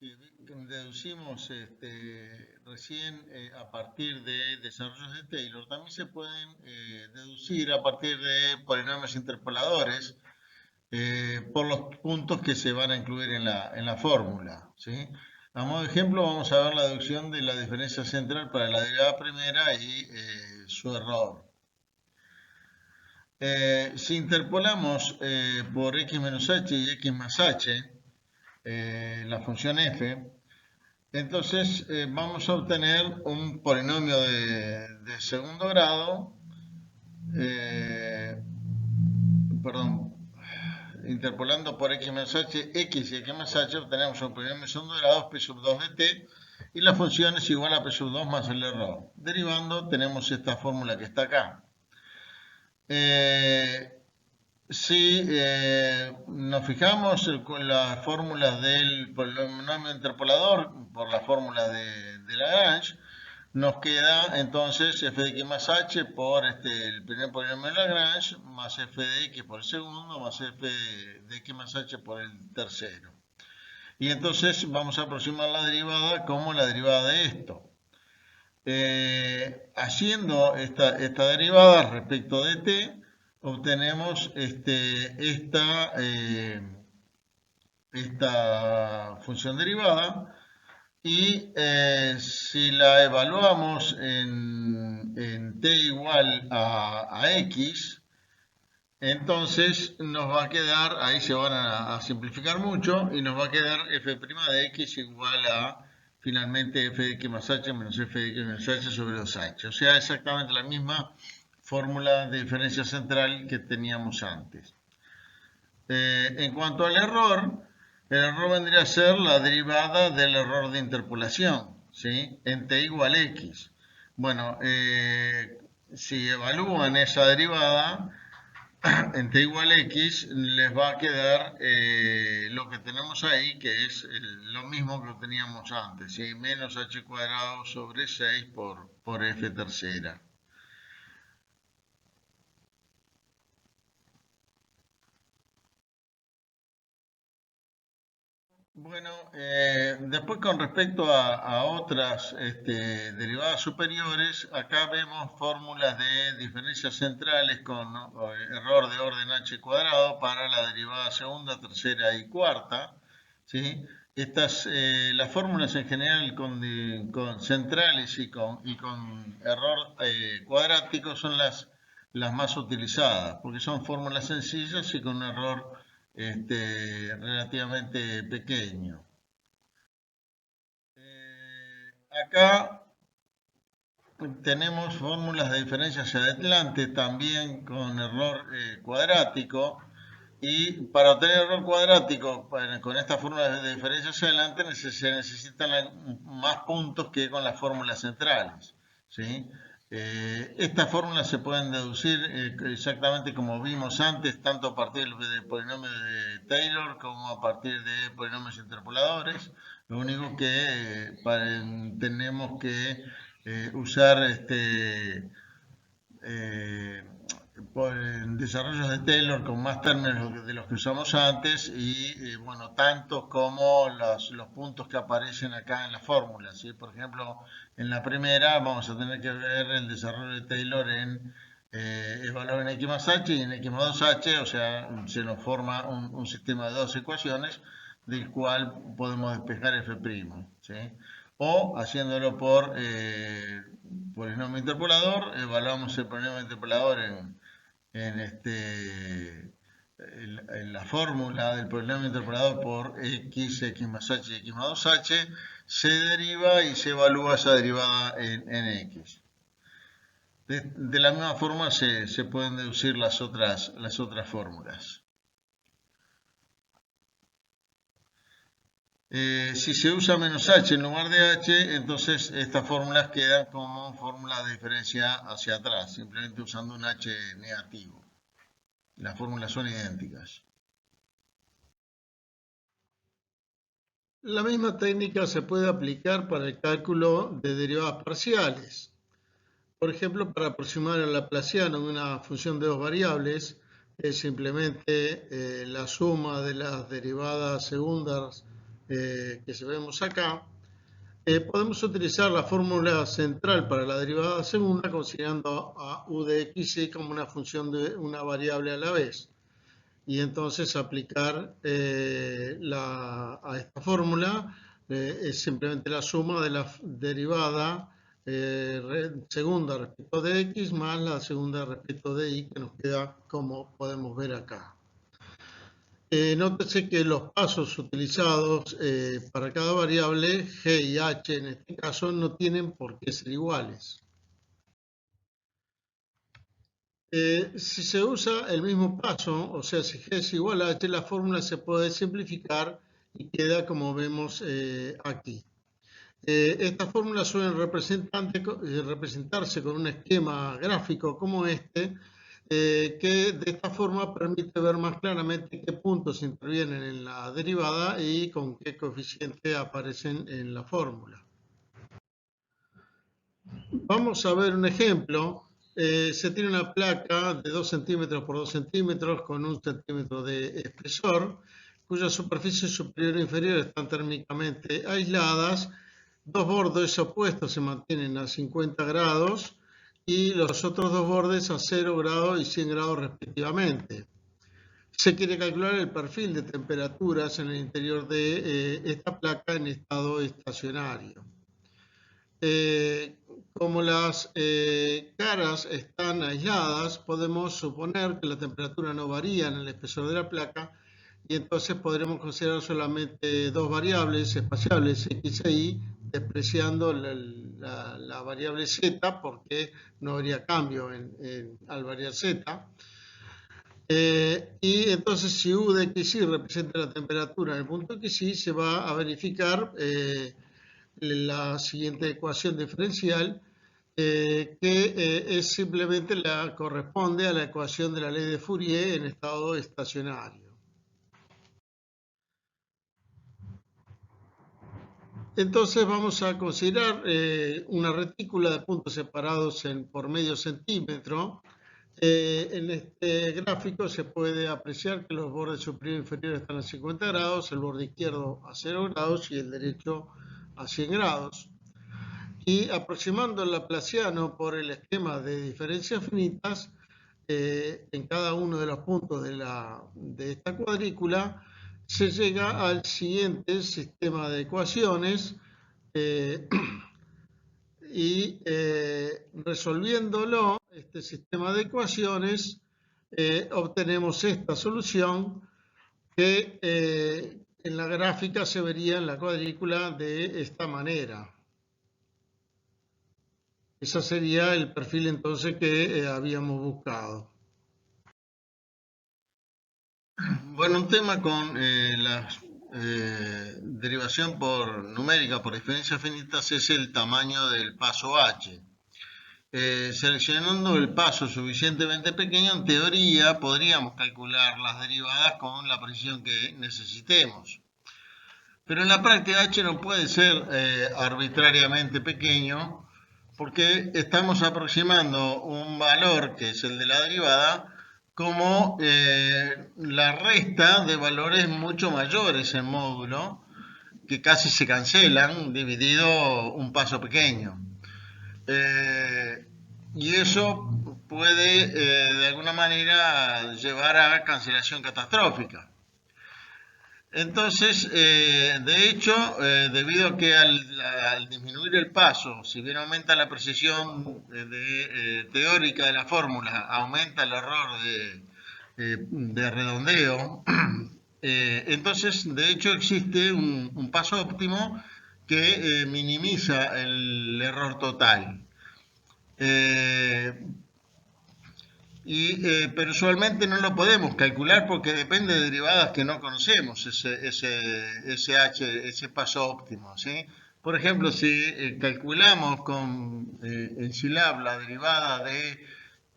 que deducimos recién a partir de desarrollos de Taylor, también se pueden deducir a partir de polinomios interpoladores por los puntos que se van a incluir en la fórmula, ¿sí? A modo de ejemplo, vamos a ver la deducción de la diferencia central para la derivada primera y su error. Si interpolamos por x menos h y x más h, la función f, entonces vamos a obtener un polinomio de segundo grado, eh, perdón, interpolando por x menos h, x y x más h, obtenemos un polinomio de segundo grado, p sub 2 de t, y la función es igual a p sub 2 más el error. Derivando, tenemos esta fórmula que está acá. Si nos fijamos con las fórmulas del polinomio interpolador por la fórmula de Lagrange, nos queda entonces f de x más h por el primer polinomio de Lagrange más f de x por el segundo más f de x más h por el tercero. Y entonces vamos a aproximar la derivada como la derivada de esto. Haciendo esta derivada respecto de t, obtenemos esta función derivada y si la evaluamos en t igual a x, entonces nos va a quedar, ahí se van a simplificar mucho y nos va a quedar f' de x igual a finalmente f de x más h menos f de x menos h sobre 2h. O sea, exactamente la misma fórmula de diferencia central que teníamos antes. En cuanto al error, el error vendría a ser la derivada del error de interpolación, ¿sí? En t igual x. Bueno, si evalúan esa derivada, en t igual x les va a quedar lo que tenemos ahí, que es lo mismo que teníamos antes, ¿sí? Menos h cuadrado sobre 6 por f tercera. Bueno, después con respecto a otras derivadas superiores, acá vemos fórmulas de diferencias centrales con error de orden h cuadrado para la derivada segunda, tercera y cuarta, ¿sí? Las fórmulas en general con centrales y con error cuadrático son las más utilizadas, porque son fórmulas sencillas y con un error relativamente pequeño. Acá tenemos fórmulas de diferencia hacia adelante también con error cuadrático, y para obtener error cuadrático con esta fórmula de diferencia hacia adelante se necesitan más puntos que con las fórmulas centrales, ¿sí? Estas fórmulas se pueden deducir exactamente como vimos antes, tanto a partir del polinomio de Taylor como a partir de polinomios interpoladores. Lo único que tenemos que usar por desarrollos de Taylor con más términos de los que usamos antes y bueno, tantos como los puntos que aparecen acá en la fórmula, ¿sí? Por ejemplo, en la primera vamos a tener que ver el desarrollo de Taylor el valor en x más h y en x más 2h, o sea, se nos forma un sistema de dos ecuaciones del cual podemos despejar f', ¿sí? O haciéndolo por polinomio interpolador, evaluamos el polinomio interpolador en la fórmula del polinomio interpolado por x, x más h y x más 2h, se deriva y se evalúa esa derivada en x. De la misma forma se pueden deducir las otras fórmulas. Si se usa menos h en lugar de h, entonces estas fórmulas quedan como fórmula de diferencia hacia atrás, simplemente usando un h negativo. Las fórmulas son idénticas. La misma técnica se puede aplicar para el cálculo de derivadas parciales. Por ejemplo, para aproximar al laplaciano de una función de dos variables, es simplemente la suma de las derivadas segundas que vemos acá, podemos utilizar la fórmula central para la derivada segunda considerando a u de x y como una función de una variable a la vez. Y entonces aplicar a esta fórmula es simplemente la suma de la derivada segunda respecto de x más la segunda respecto de y, que nos queda como podemos ver acá. Nótese que los pasos utilizados para cada variable, g y h en este caso, no tienen por qué ser iguales. Si se usa el mismo paso, o sea, si g es igual a h, la fórmula se puede simplificar y queda como vemos aquí. Estas fórmulas suelen representarse con un esquema gráfico como este, que de esta forma permite ver más claramente qué puntos intervienen en la derivada y con qué coeficiente aparecen en la fórmula. Vamos a ver un ejemplo. Se tiene una placa de 2 centímetros por 2 centímetros con 1 centímetro de espesor, cuya superficie superior e inferior están térmicamente aisladas. Dos bordes opuestos se mantienen a 50 grados y los otros dos bordes a 0 grados y 100 grados respectivamente. Se quiere calcular el perfil de temperaturas en el interior de esta placa en estado estacionario. Como las caras están aisladas, podemos suponer que la temperatura no varía en el espesor de la placa y entonces podremos considerar solamente dos variables espaciables, x e y, despreciando la variable z porque no habría cambio al variar z. Y entonces si u de xy representa la temperatura en el punto xy, se va a verificar la siguiente ecuación diferencial, que es simplemente corresponde a la ecuación de la ley de Fourier en estado estacionario. Entonces vamos a considerar una retícula de puntos separados por medio centímetro. En este gráfico se puede apreciar que los bordes superior e inferior están a 50 grados, el borde izquierdo a 0 grados y el derecho a 100 grados. Y aproximando el laplaciano por el esquema de diferencias finitas, en cada uno de los puntos de esta cuadrícula, se llega al siguiente sistema de ecuaciones y resolviéndolo, este sistema de ecuaciones, obtenemos esta solución que en la gráfica se vería en la cuadrícula de esta manera. Ese sería el perfil entonces que habíamos buscado. Bueno, un tema con la derivación numérica por diferencias finitas es el tamaño del paso h. Seleccionando el paso suficientemente pequeño, en teoría podríamos calcular las derivadas con la precisión que necesitemos. Pero en la práctica h no puede ser arbitrariamente pequeño porque estamos aproximando un valor que es el de la derivada como la resta de valores mucho mayores en módulo que casi se cancelan dividido un paso pequeño. Y eso puede de alguna manera llevar a cancelación catastrófica. Entonces, de hecho, debido a que al disminuir el paso, si bien aumenta la precisión teórica de la fórmula, aumenta el error de redondeo, entonces, de hecho, existe un paso óptimo que minimiza el error total. Pero usualmente no lo podemos calcular porque depende de derivadas que no conocemos, ese paso óptimo, ¿sí? Por ejemplo, si calculamos en Scilab la derivada de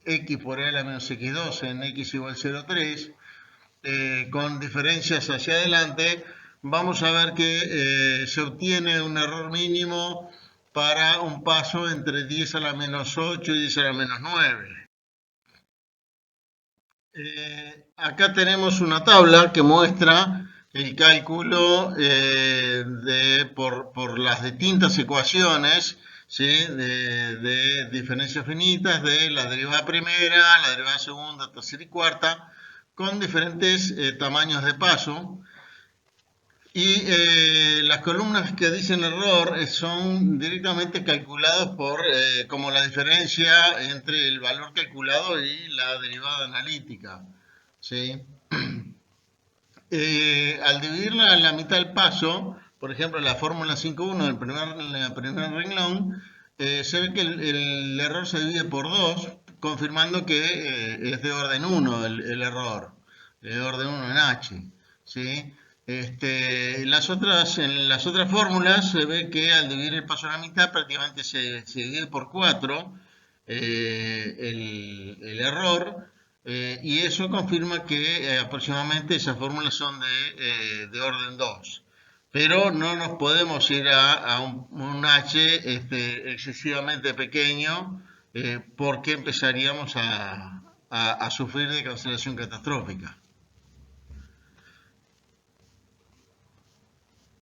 x por L a menos x2 en x igual 0,3, con diferencias hacia adelante, vamos a ver que se obtiene un error mínimo para un paso entre 10 a la menos 8 y 10 a la menos 9. Acá tenemos una tabla que muestra el cálculo por las distintas ecuaciones, ¿sí? de diferencias finitas de la derivada primera, la derivada segunda, tercera y cuarta, con diferentes tamaños de paso. Y las columnas que dicen error son directamente calculados por como la diferencia entre el valor calculado y la derivada analítica. ¿Sí? Al dividirla en la mitad del paso, por ejemplo, la fórmula 5.1 del primer renglón, se ve que el error se divide por 2, confirmando que es de orden 1 el error, de orden 1 en H. ¿Sí? En las otras fórmulas se ve que al dividir el paso a la mitad prácticamente se divide por 4 el error, y eso confirma que aproximadamente esas fórmulas son de orden 2. Pero no nos podemos ir a un H excesivamente pequeño, porque empezaríamos a sufrir de cancelación catastrófica.